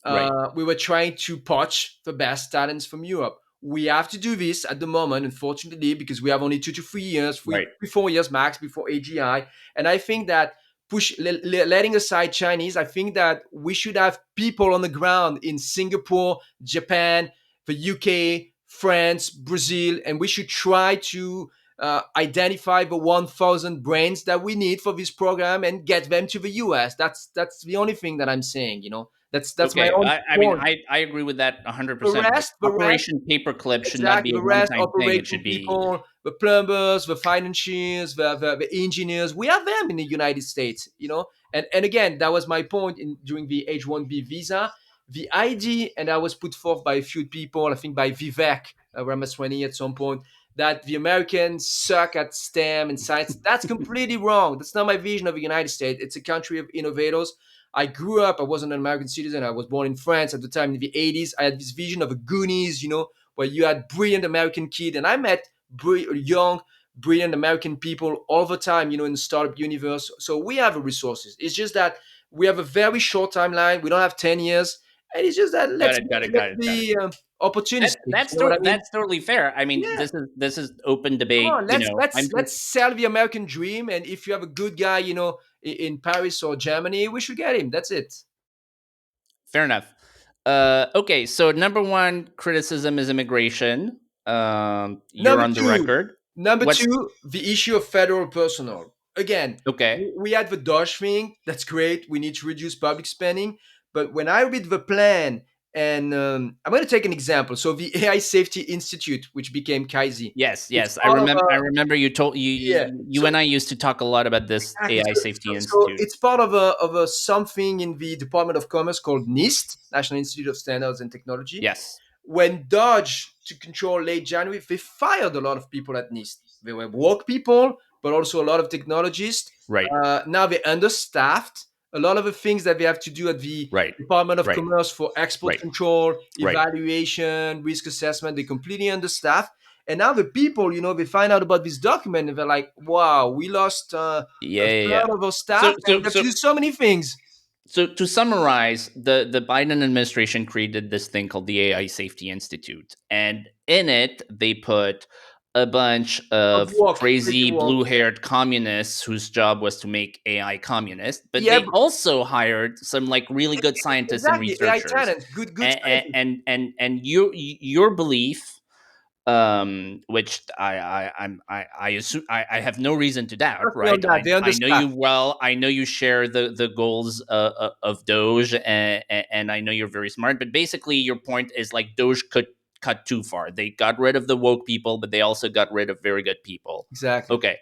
Right. we were trying to poach the best talents from Europe. We have to do this at the moment, unfortunately, because we have only 2 to 3 years, Right. 4 years max before AGI. And I think that letting aside Chinese, I think that we should have people on the ground in Singapore, Japan, the UK, France, Brazil, and we should try to identify the 1,000 brains that we need for this program and get them to the US. That's the only thing that I'm saying. That's my Okay. own I mean, point. I agree with that The 100%. But rest, the rest, Operation Paperclip should not exactly. be a The one rest, time thing. It operation should be people, the plumbers, the financiers, the engineers, we have them in the United States. And again, that was my point during the H-1B visa. The idea, and that was put forth by a few people, I think by Vivek Ramaswamy at some point, that the Americans suck at STEM and science. That's completely wrong. That's not my vision of the United States. It's a country of innovators. I grew up, I wasn't an American citizen. I was born in France at the time in the 80s. I had this vision of a Goonies, where you had brilliant American kid, and I met young, brilliant American people all the time, in the startup universe. So we have the resources. It's just that we have a very short timeline. We don't have 10 years, and it's just that got let's it. Got it. let's Got it. Got it. be opportunistic. You know what I mean? That's totally fair. I mean, Yeah. this is open Come debate. on, let's I'm let's just let's sell the American dream. And if you have a good guy, in Paris or Germany, we should get him. That's it. fair enough. Okay, so number one criticism is immigration. You're Number on the two, record. number What's two, the issue of federal personnel. Again, okay? we had the Dodge thing. That's great. We need to reduce public spending. But when I read the plan, and I'm going to take an example. So the AI Safety Institute, which became Kaizi, Yes, it's yes. part of I a remember you told yeah. you So and I used to talk a lot about this exactly. AI So, Safety so Institute. it's part of a something in the Department of Commerce called NIST, National Institute of Standards and Technology. Yes, When Dodge took control late January, they fired a lot of people at NIST. They were work people, but also a lot of technologists. right, Now they're understaffed. A lot of the things that they have to do at the right, Department of right, Commerce for export right, control, right. evaluation, risk assessment, they're completely understaffed. And now the people, they find out about this document and they're like, wow, we lost Yeah, a yeah, yeah. third of our So staff and so we have to so do so many things. So to summarize, the Biden administration created this thing called the AI Safety Institute, and in it they put a bunch Of of work, crazy crazy work. blue-haired communists whose job was to make AI communist. But Yeah, they also hired some like really good scientists and exactly. AI researchers. talent, good scientists. And your belief, which I assume I have no reason to doubt, Trust me on right? that. They're I know you understaffed. well. I know you share the goals of Doge, and I know you're very smart. But basically, your point is like Doge could cut too far. They got rid of the woke people, but they also got rid of very good people. Exactly. Okay,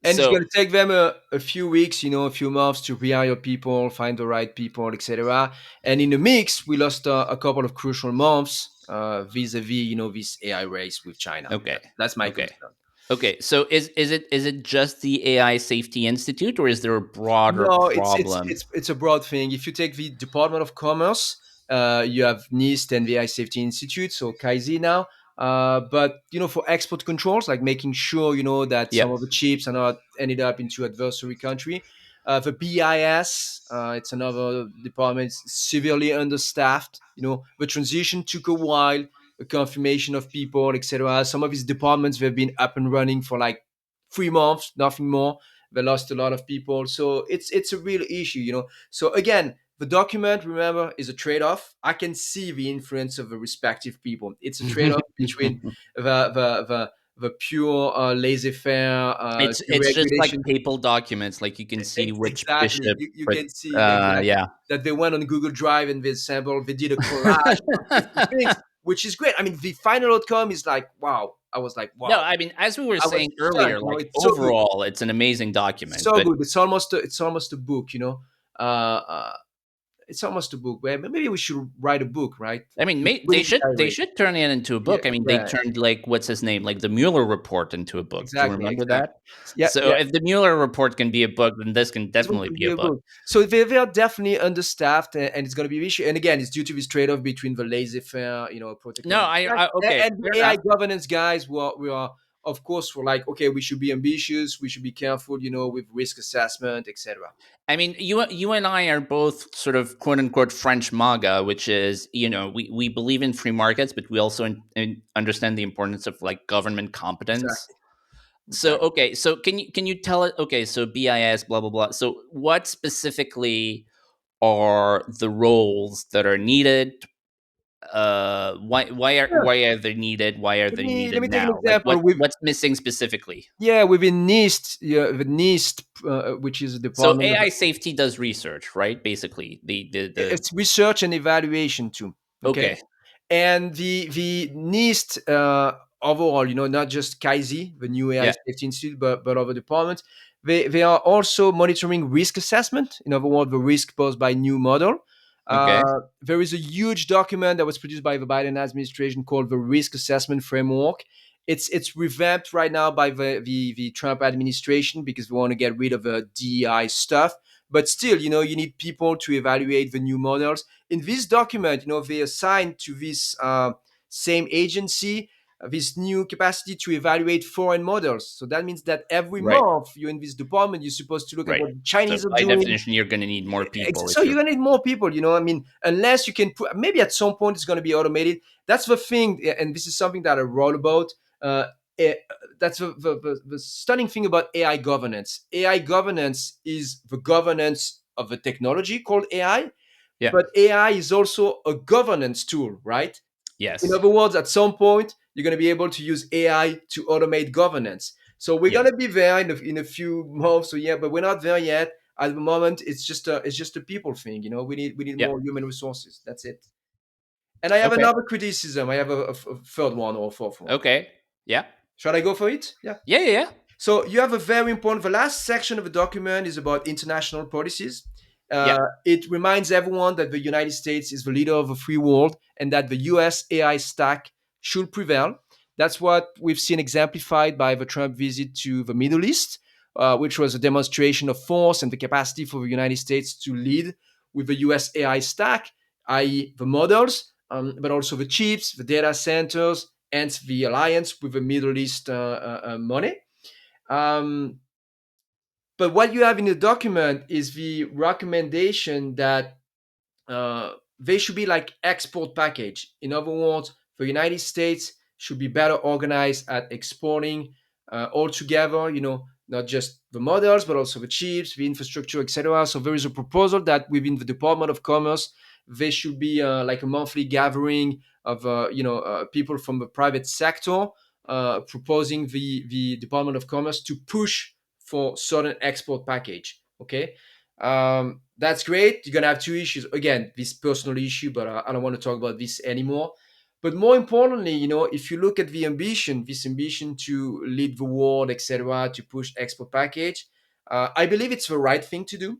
And it's so going to take them a few weeks, a few months to rehire people, find the right people, etc. And in the mix, we lost a couple of crucial months vis-a-vis, this AI race with China. okay, That's my okay. concern. Okay, so is it just the AI Safety Institute, or is there a broader No, it's it's problem? it's it's a broad thing. If you take the Department of Commerce, you have NIST and the AI Safety Institute, so Kaizi now. But for export controls, like making sure that some Yep, of the chips are not ended up into adversary country. The BIS, it's another department, it's severely understaffed. The transition took a while, a confirmation of people, etc. Some of these departments they've been up and running for like 3 months, nothing more. They lost a lot of people, so it's a real issue. So again, the document, remember, is a trade-off. I can see the influence of the respective people. It's a trade-off between the pure laissez-faire it's just like deregulation. papal documents. Like you can see which Exactly. bishop You put. can see exactly Yeah. that they went on Google Drive and they sampled. They did a collage of 50 things. which is great. I mean, the final outcome is like, wow. I was like, No, wow. I mean, as we were I was saying stunned. earlier, You know, like it's so good, overall, it's an amazing document. so But good. It's almost a book. It's almost a book. Where maybe we should write a book, right? I mean, We they need to should direct. turn it into a Yeah, book. I mean, they yeah, turned like what's his name, like the Mueller report into a book. Do you exactly, remember that? exactly. Yeah, So yeah. if the Mueller report can be a book, then this can This book definitely could be be a a book. book. So they are definitely understaffed, and it's going to be an issue. And again, it's due to this trade-off between the laissez-faire, No, pro-technology, okay, and fair the AI enough. governance guys. We are, of course, we're like, okay, we should be ambitious. We should be careful, with risk assessment, etc. I mean, you and I are both sort of quote unquote French MAGA, which is we believe in free markets, but we also understand the importance of like government competence. Exactly. So Exactly. okay, so can you tell it? Okay, so BIS, blah blah blah. So what specifically are the roles that are needed? Yeah. Why are they needed? Why are Let they me let needed me take an now? Like example. With what's missing specifically? Yeah, within NIST, yeah, the NIST, which is a So department of AI safety does research, right? Basically, the it's research and evaluation too. Okay, okay, and the NIST, overall, not just Kaizi, the new AI yeah, Safety Institute, but other departments, they are also monitoring risk assessment. In other words, the risk posed by new model. okay, There is a huge document that was produced by the Biden administration called the Risk Assessment Framework. It's revamped right now by the Trump administration because we want to get rid of the DEI stuff. But still, you need people to evaluate the new models. In this document, they assign to this same agency this new capacity to evaluate foreign models. So that means that every right, month you're in this department, you're supposed to look at right. what the So Chinese are by doing. definition, you're going to need more people So if you're you're gonna need more people. I mean, unless you can put, maybe at some point it's gonna be automated. That's the thing, and this is something that I wrote about. Uh, eh, that's the stunning thing about AI governance. AI governance is the governance of a technology called AI, yeah, but AI is also a governance tool, right? In yes, other words, at some point, you're going to be able to use AI to automate governance. So we're yeah, going to be there in a few months or yeah, but we're not there yet. At the moment, it's just a people thing. We need yeah. more human resources. That's it. And I have Okay, another criticism. I have a third one or a fourth one. okay, yeah, Shall I go for it? Yeah. yeah, yeah, yeah, So you have a very important. The last section of the document is about international policies. yeah. It reminds everyone that the United States is the leader of a free world and that the U.S. AI stack should prevail. That's what we've seen exemplified by the Trump visit to the Middle East, which was a demonstration of force and the capacity for the United States to lead with the U.S. AI stack, i.e., the models, but also the chips, the data centers, and the alliance with the Middle East money. Um, but what you have in the document is the recommendation that they should be like export package. In other words, the United States should be better organized at exporting all together. Not just the models, but also the chips, the infrastructure, etc. So there is a proposal that within the Department of Commerce, there should be like a monthly gathering of people from the private sector proposing the Department of Commerce to push for certain export package. Okay, that's great. You're gonna have two issues again. This personal issue, but I don't want to talk about this anymore. But more importantly, if you look at the ambition, this ambition to lead the world, etc., to push export package, I believe it's the right thing to do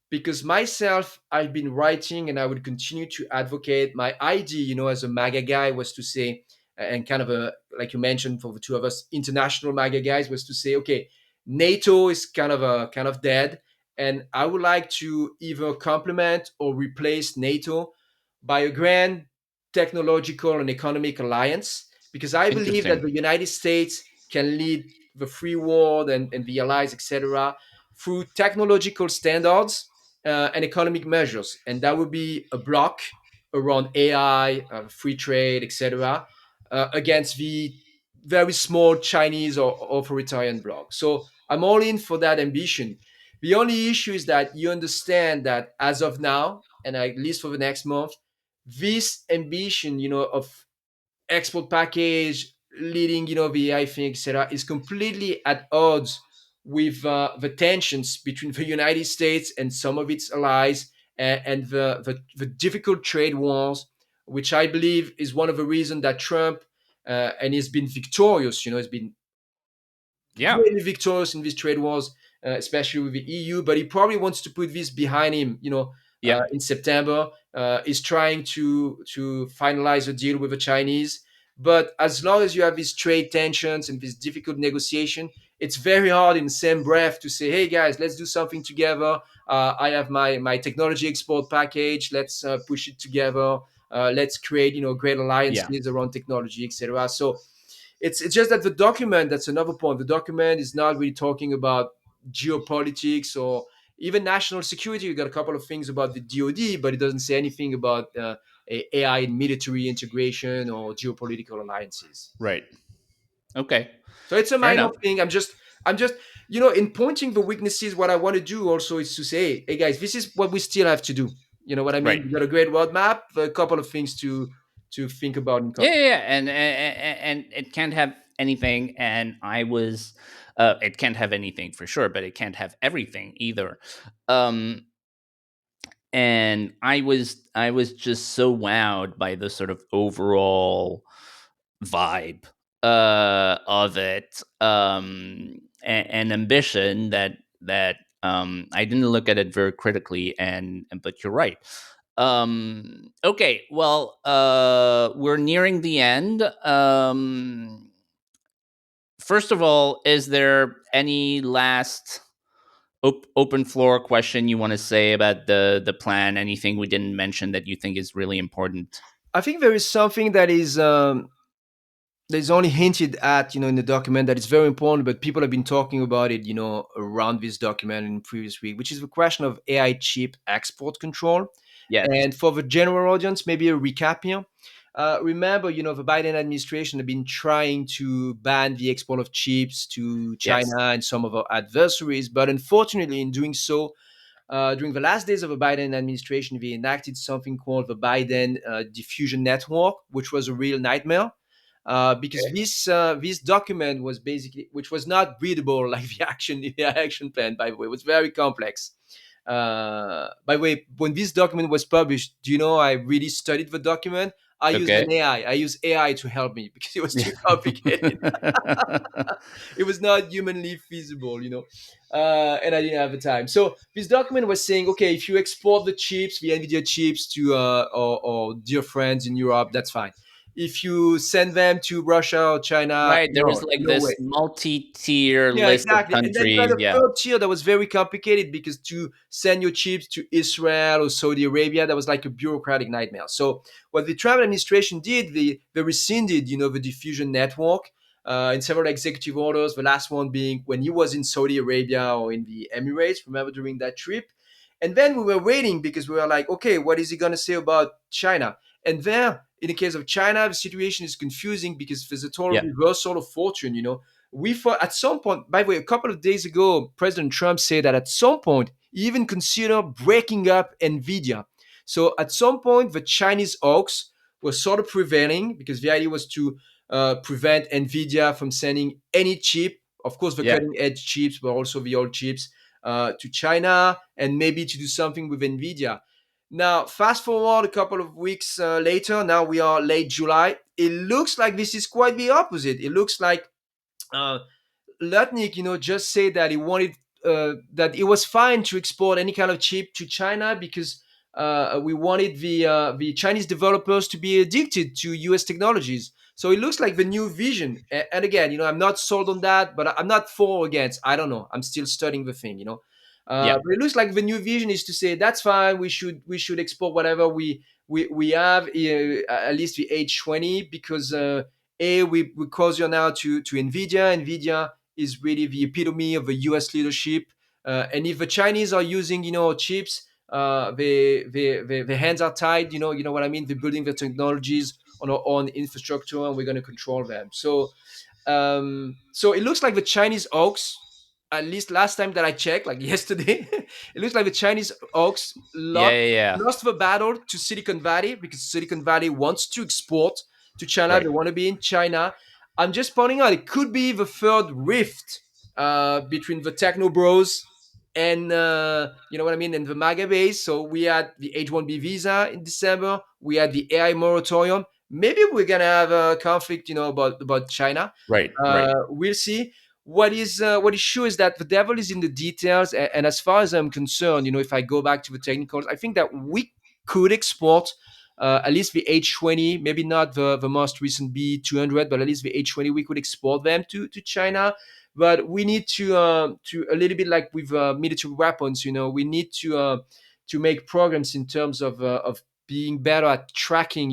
because myself, I've been writing and I would continue to advocate. My idea, as a MAGA guy, was to say, and kind of a, like you mentioned, for the two of us, international MAGA guys, was to say, okay, NATO is kind of dead, and I would like to either complement or replace NATO by a grand technological and economic alliance, because I believe that Interesting. the United States can lead the free world and the allies, etc., through technological standards and economic measures, and that would be a block around AI, free trade, etc., against the very small Chinese or authoritarian bloc. So I'm all in for that ambition. The only issue is that you understand that as of now, and at least for the next month, this ambition, of export package leading, the AI thing, etc., is completely at odds with the tensions between the United States and some of its allies, and the difficult trade wars which I believe is one of the reasons that Trump and he's been victorious. He's been Yeah. really victorious in these trade wars, especially with the EU. But he probably wants to put this behind him. Yeah. In September, is trying to finalize a deal with the Chinese. But as long as you have these trade tensions and this difficult negotiation, it's very hard in the same breath to say, "Hey guys, let's do something together. I have my technology export package. Let's push it together. Let's create great Yeah. alliances around technology, etc." So it's just that the document, that's another point, the document is not really talking about geopolitics or even national security. You got a couple of things about the DoD, but it doesn't say anything about AI and military integration or geopolitical alliances. Right. Okay. So it's a Fair minor enough. thing. I'm just in pointing the weaknesses, what I want to do also is to say, hey guys, this is what we still have to do. You know what I Right. mean? We got a great roadmap, a couple of things to think about in. Yeah, yeah, yeah. And it can't have anything. And it can't have anything for sure, but it can't have everything either. Um, and I was just so wowed by the sort of overall vibe of it, and ambition that I didn't look at it very critically. And but you're right. Okay, well, we're nearing the end. First of all, is there any last open floor question you want to say about the plan? Anything we didn't mention that you think is really important? I think there is something that is only hinted at, in the document, that is very important, but people have been talking about it, around this document in previous week, which is the question of AI chip export control. Yes. And for the general audience, maybe a recap here. Remember, the Biden administration have been trying to ban the export of chips to Yes. China and some of our adversaries, but unfortunately, in doing so, during the last days of the Biden administration, they enacted something called the Biden Diffusion Network, which was a real nightmare. Because Okay. this document was basically, which was not readable like the action plan. By the way, it was very complex. By the way, when this document was published, do you know I really studied the document? I used Okay. an AI. I used AI to help me because it was too complicated. It was not humanly feasible, and I didn't have the time. So this document was saying, okay, if you export the chips, the NVIDIA chips, to or dear friends in Europe, that's fine. If you send them to Russia or China, Right. There was no, like no way. this multi-tier Yeah, list of exactly. And then you had countries. a Yeah. third tier that was very complicated, because to send your chips to Israel or Saudi Arabia, that was like a bureaucratic nightmare. So what the Trump administration did, they rescinded, the diffusion network in several executive orders. The last one being when he was in Saudi Arabia or in the Emirates. Remember, during that trip. And then we were waiting because we were like, okay, what is he going to say about China? And there, in the case of China, the situation is confusing because there's a total Yeah. reversal of fortune. We thought at some point, by the way, a couple of days ago, President Trump said that at some point he even considered breaking up Nvidia. So at some point, the Chinese hawks were sort of prevailing, because the idea was to prevent Nvidia from sending any chip, of course the Yeah. cutting edge chips, but also the old chips, to China, and maybe to do something with Nvidia. Now, fast forward a couple of weeks later, now we are late July. It looks like this is quite the opposite. It looks like uh, Lutnick, just said that he wanted, that it was fine to export any kind of chip to China, because we wanted the Chinese developers to be addicted to U.S. technologies. So it looks like the new vision. And again, I'm not sold on that, but I'm not for or against. I don't know. I'm still studying the thing. Yeah. But it looks like the new vision is to say that's fine. We should export whatever we have, at least the H20, because we cause you now to Nvidia. Nvidia is really the epitome of the U.S. leadership. And if the Chinese are using, chips, the hands are tied. You know what I mean. They're building the technologies on our own infrastructure, and we're going to control them. So it looks like the Chinese hawks, at least last time that I checked, like yesterday, it looks like the Chinese hawks Yeah. lost Yeah. Yeah. lost the battle to Silicon Valley, because Silicon Valley wants to export to China. Right. They want to be in China. I'm just pointing out it could be the third rift between the techno bros and you know what I mean, and the MAGA base. So we had the H-1B visa in December. We had the AI moratorium. Maybe we're gonna have a conflict, about China. Right, right. We'll see. What is sure is that the devil is in the details. And as far as I'm concerned, if I go back to the technicals, I think that we could export. At least the H20, maybe not the most recent B200, but at least the H20, we could export them to China. But we need to a little bit like with military weapons. We need to make programs in terms of being better at tracking.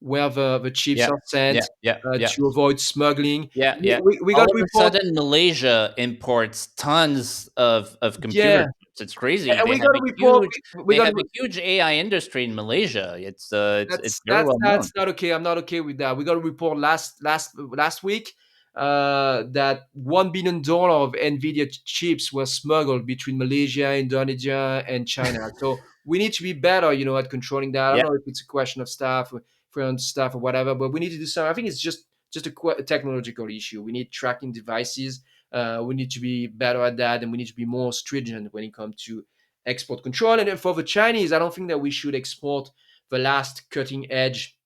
Where the chips Yeah, are sent yeah, yeah, yeah. to avoid smuggling. Yeah, We, yeah. we got All to of a report. sudden, Malaysia imports tons of computer Yeah, chips. It's crazy. and we got to report. We They got have to a huge AI industry in Malaysia. It's That's very well known. not okay. I'm not okay with that. We got a report last week that $1 billion of Nvidia chips were smuggled between Malaysia, Indonesia, and China. So we need to be better, at controlling that. I don't Yeah, know if it's a question of staff, or foreign staff, or whatever, but we need to do something. I think it's just a technological issue. We need tracking devices. We need to be better at that, and we need to be more stringent when it comes to export control. And then for the Chinese, I don't think that we should export the last cutting edge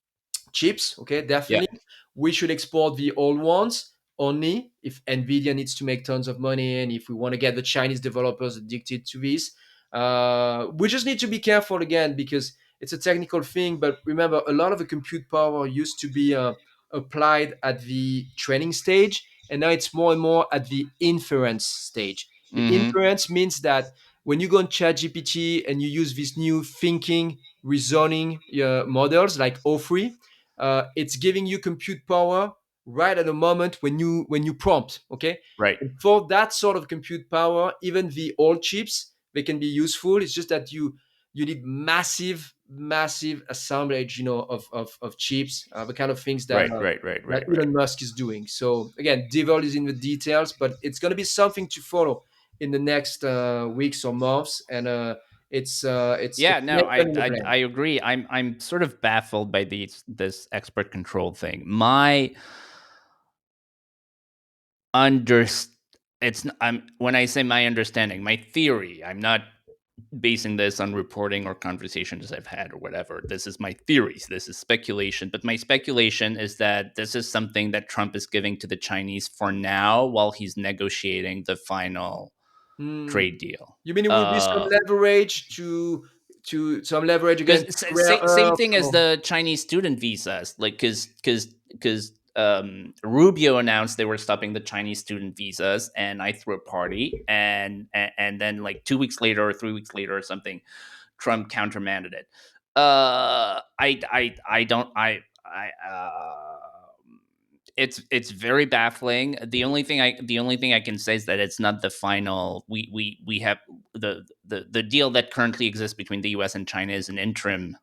chips. Okay, yeah, definitely. We should export the old ones only if Nvidia needs to make tons of money and if we want to get the Chinese developers addicted to this. We just need to be careful again because it's a technical thing. But remember, a lot of the compute power used to be applied at the training stage, and now it's more and more at the inference stage. The mm-hmm. inference means that when you go on ChatGPT and you use these new thinking, reasoning models like O3, it's giving you compute power right at the moment when you prompt. Okay, Right, and for that sort of compute power, even the old chips they can be useful. It's just that you need massive assemblage, of chips, the kind of things that right, right, right, that right, right. Elon Musk is doing. So again, devil is in the details, but it's going to be something to follow in the next weeks or months, and it's Yeah, no, mentioned in the plan. I agree. I'm sort of baffled by this expert control thing. My under I'm when I say my understanding, my theory. I'm not basing this on reporting or conversations I've had or whatever. This is my theories. This is speculation. But my speculation is that this is something that Trump is giving to the Chinese for now while he's negotiating the final Hmm. trade deal. You mean it will be some leverage to some leverage against Because rare same earth? thing as Or, the Chinese student visas, like because Rubio announced they were stopping the Chinese student visas, and I threw a party, and then like 2 weeks later or 3 weeks later or something, Trump countermanded it. I don't it's very baffling. The only thing I can say is that it's not the final. We have the deal that currently exists between the U.S. and China is an interim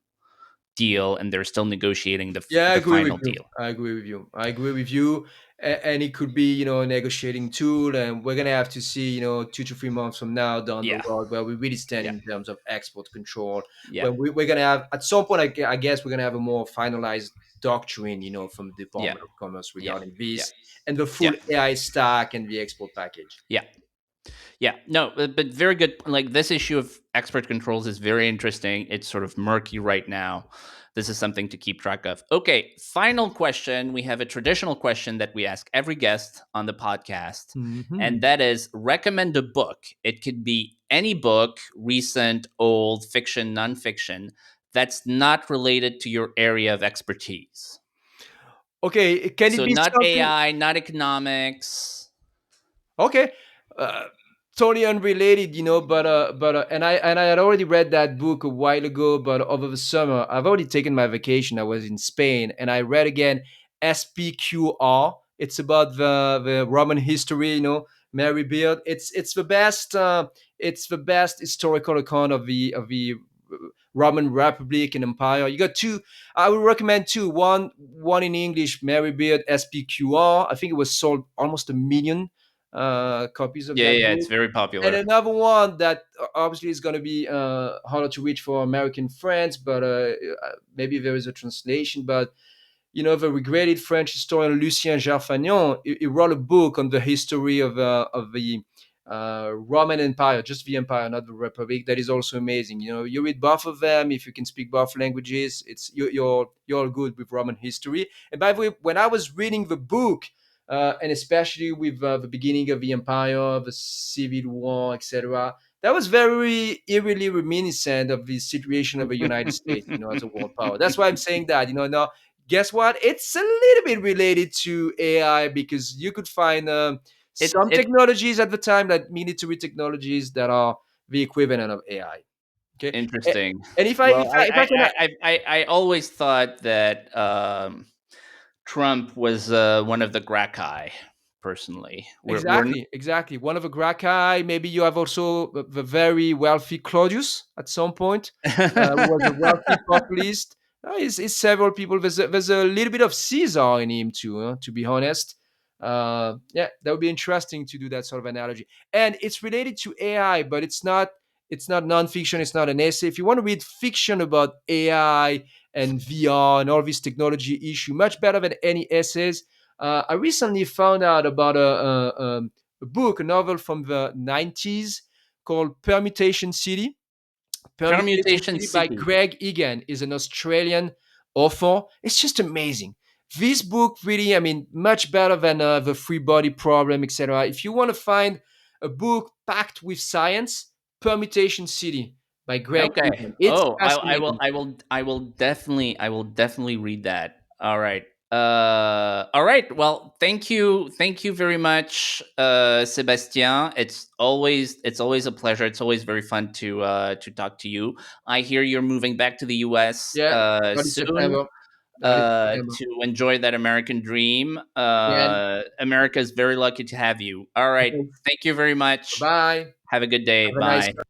deal, and they're still negotiating yeah, I the agree with final you. deal. I agree with you. I agree with you. And it could be, a negotiating tool, and we're gonna have to see, 2 to 3 months from now down the Yeah, road where we really stand yeah, in terms of export control. yeah, When we're gonna have at some point, I guess we're gonna have a more finalized doctrine, from the yeah, Department of Commerce yeah, regarding yeah, this and the full yeah, AI stack and the export package. yeah. Yeah, no, but very good. Like this issue of expert controls is very interesting. It's sort of murky right now. This is something to keep track of. Okay, final question. We have a traditional question that we ask every guest on the podcast, and Hmm. that is recommend a book. It could be any book, recent, old, fiction, nonfiction, that's not related to your area of expertise. Okay, can it So be not something? AI, not economics. Okay, uh, totally unrelated, and I had already read that book a while ago, but over the summer I've already taken my vacation. I was in Spain, and I read again SPQR. It's about the Roman history, Mary Beard. It's the best historical account of the Roman Republic and Empire. You got two. I would recommend two. One in English, Mary Beard SPQR. I think it was sold almost 1 million copies of Yeah, that yeah, it's book. very And popular. another one that obviously is going to be harder to reach for American friends, but maybe there is a translation. But the regretted French historian Lucien Gerfagnon, he wrote a book on the history of the Roman Empire, just the empire, not the republic. That is also amazing. You know, you read both of them. If you can speak both languages, you're good with Roman history. And by the way, when I was reading the book, and especially with the beginning of the empire, the civil war, etc., that was very eerily reminiscent of the situation of the United States, you know, as a world power. That's why I'm saying that. You know, now guess what? It's a little bit related to AI because you could find it some it technologies at the time, like military technologies, that are the equivalent of AI. Okay, A- Interesting. and if I Well, if I, if I can I always thought that Trump was one of the Gracchi. Personally, we're exactly one of the Gracchi. Maybe you have also the very wealthy Claudius at some point, who was a wealthy populist. It's several people. There's a little bit of Caesar in him too. To be honest, yeah, that would be interesting to do that sort of analogy. And it's related to AI, but it's not nonfiction. It's not an essay. If you want to read fiction about AI and VR and all this technology issue, much better than any essays. I recently found out about a book, a novel from the 90s called Permutation City. Permutation Permutation City by City. Greg Egan is an Australian author. It's just amazing. This book really, I mean, much better than the Free Body Problem, etc. If you want to find a book packed with science, Permutation City by Greg Okay. Egan. It's Oh, fascinating. I will definitely read that. All right. All right. Well, thank you very much, Sebastien. It's always a pleasure. It's always very fun to talk to you. I hear you're moving back to the U.S. Yeah, early Soon September. Early September. to enjoy that American dream. Again, America is very lucky to have you. All right. Thank you very much. bye. Have a good day. Have a nice Bye.